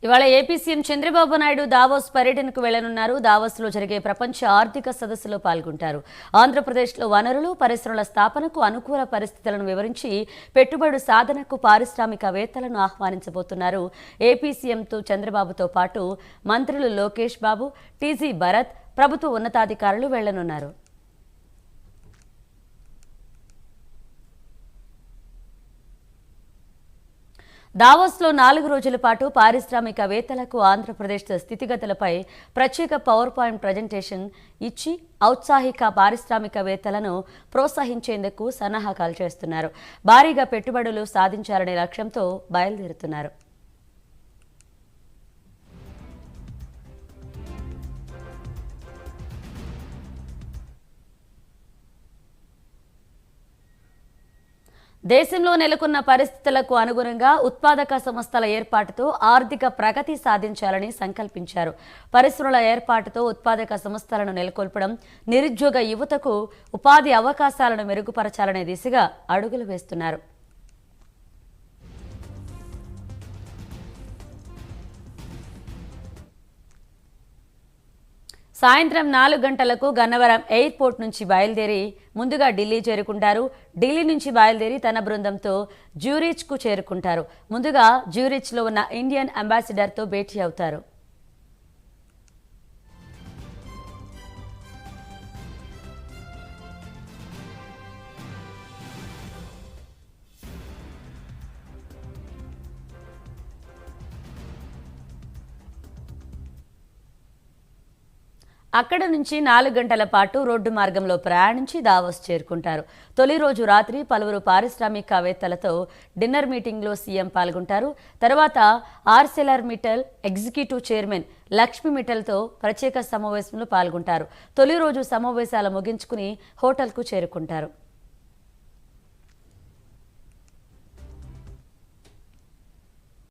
ఇవాళ AP CM Chandrababu Naidu Davos పర్యటనకు వెళ్లనున్నారు. దావోస్లో జరిగే ప్రపంచ ఆర్థిక సదస్సులో పాల్గొంటారు. ఆంధ్రప్రదేశ్లో వనరులు, పరిశ్రమల స్థాపనకు అనుకూల పరిస్థితులను వివరించి పెట్టుబడి సాధనకు పారిశ్రామికవేత్తలను ఆహ్వానించబోతున్నారు. ఏపీ సీఎంతో చంద్రబాబుతో పాటు మంత్రులు లోకేష్ బాబు, టీజీ భరత్, ప్రభుత్వ ఉన్నతాధికారులు వెళ్లనున్నారు. దావోస్లో 4 రోజుల పాటు పారిశ్రామికవేత్తలకు ఆంధ్రప్రదేశ్ స్థితిగతులపై ప్రత్యేక పవర్ పాయింట్ ప్రజెంటేషన్ ఇచ్చి ఔత్సాహిక పారిశ్రామికవేత్తలను ప్రోత్సహించేందుకు సన్నాహకాలు చేస్తున్నారు. భారీగా పెట్టుబడులు సాధించాలనే లక్ష్యంతో బయలుదేరుతున్నారు. దేశంలో నెలకొన్న పరిస్థితులకు అనుగుణంగా ఉత్పాదక సంస్థల ఏర్పాటుతో ఆర్థిక ప్రగతి సాధించాలని సంకల్పించారు. పరిశ్రమల ఏర్పాటుతో ఉత్పాదక సంస్థలను నెలకొల్పడం, నిరుద్యోగ యువతకు ఉపాధి అవకాశాలను మెరుగుపరచాలనే దిశగా అడుగులు వేస్తున్నారు. సాయంత్రం 4 గంటలకు గన్నవరం ఎయిర్పోర్ట్ నుంచి బయలుదేరి ముందుగా ఢిల్లీ చేరుకుంటారు. ఢిల్లీ నుంచి బయలుదేరి తన బృందంతో జ్యూరిచ్కు చేరుకుంటారు. ముందుగా జ్యూరిచ్లో ఉన్న ఇండియన్ అంబాసిడర్తో భేటీ అవుతారు. అక్కడ నుంచి 4 గంటల పాటు రోడ్డు మార్గంలో ప్రయాణించి దావోస్ చేరుకుంటారు. తొలి రోజు రాత్రి పలువురు పారిశ్రామికవేత్తలతో డిన్నర్ మీటింగ్లో సీఎం పాల్గొంటారు. తర్వాత Arcelor Mittal executive chairman Lakshmi మిట్టల్తో ప్రత్యేక సమావేశంలో పాల్గొంటారు. తొలి రోజు సమావేశాలు ముగించుకుని హోటల్కు చేరుకుంటారు.